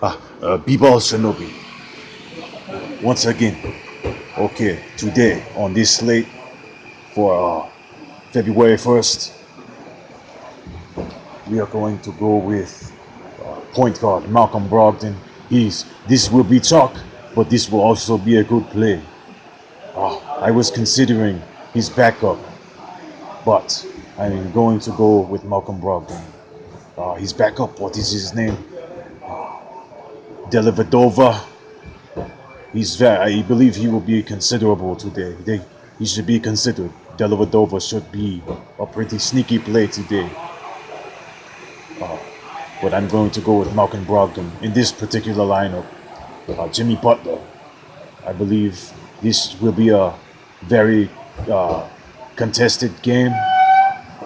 B-Ball Shinobi. Once again, okay, today on this slate for February 1st, we are going to go with point guard Malcolm Brogdon. This will be chalk, but this will also be a good play. I was considering his backup, but I'm going to go with Malcolm Brogdon. His backup, what is his name? Delavadova. I believe he will be considerable today. He should be considered. Delavadova should be a pretty sneaky play today. But I'm going to go with Malcolm Brogdon in this particular lineup. Jimmy Butler. I believe this will be a very contested game.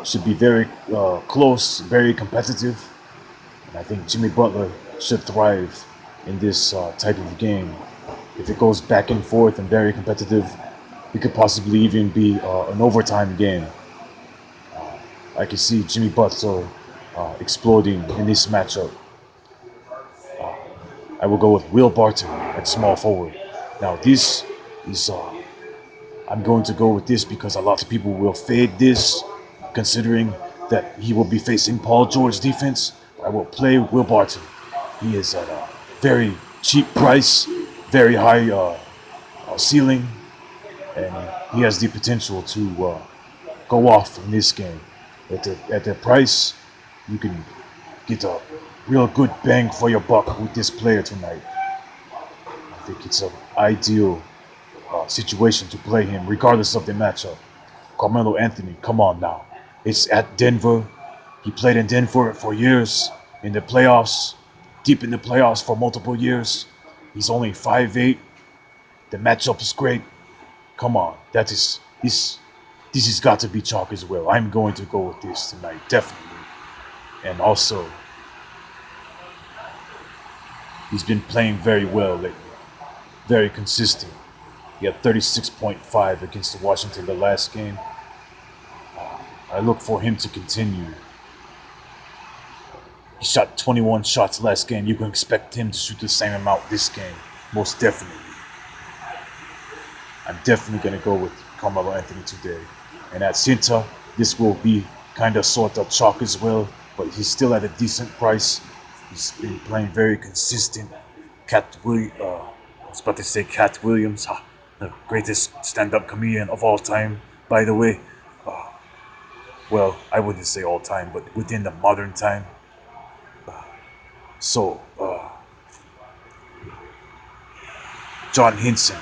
Should be very close, very competitive. And I think Jimmy Butler should thrive in this type of game. If it goes back and forth and very competitive, it could possibly even be an overtime game. I can see Jimmy Butler exploding in this matchup. I will go with Will Barton at small forward. Now this is, I'm going to go with this because a lot of people will fade this, considering that he will be facing Paul George defense. I will play Will Barton. He is at a very cheap price, very high ceiling, and he has the potential to go off in this game. At the price, you can get a real good bang for your buck with this player tonight. I think it's an ideal situation to play him, regardless of the matchup. Carmelo Anthony, come on now. It's at Denver. He played in Denver for years, in the playoffs, deep in the playoffs for multiple years. He's only 5'8". The matchup is great. Come on, this has got to be chalk as well. I'm going to go with this tonight, definitely. And also, he's been playing very well lately, very consistent. He had 36.5 against the Washington the last game. I look for him to continue. He shot 21 shots last game. You can expect him to shoot the same amount this game, most definitely. I'm definitely going to go with Carmelo Anthony today. And at center, this will be kind of sort of chalk as well, but he's still at a decent price. He's been playing very consistent. I was about to say Cat Williams, the greatest stand-up comedian of all time, by the way. Well, I wouldn't say all time, but within the modern time. John Henson.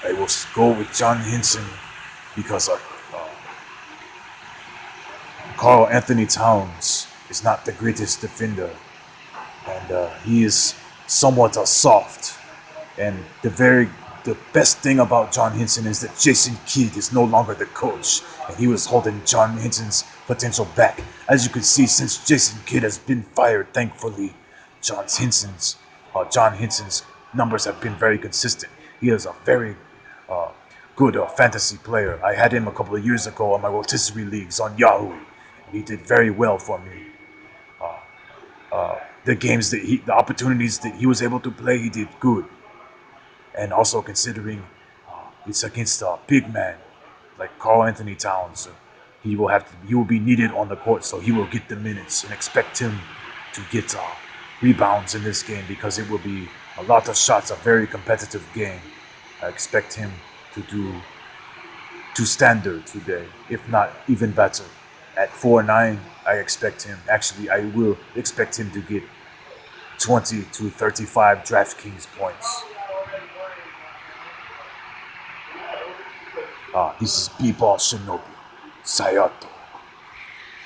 I will go with John Henson because Karl Anthony Towns is not the greatest defender, and he is somewhat soft. And the best thing about John Henson is that Jason Kidd is no longer the coach, and he was holding John Henson's potential back. As you can see, since Jason Kidd has been fired, thankfully, John Henson's numbers have been very consistent. He is a very good fantasy player. I had him a couple of years ago on my rotisserie leagues on Yahoo. He did very well for me. The opportunities that he was able to play, he did good. And also considering it's against a big man like Karl Anthony Towns, he will be needed on the court, so he will get the minutes, and expect him to get rebounds in this game because it will be a lot of shots, a very competitive game. I expect him to do to standard today, if not even better. At 4'9", I will expect him to get 20 to 35 DraftKings points. This is B-Ball Shinobi. Sayato.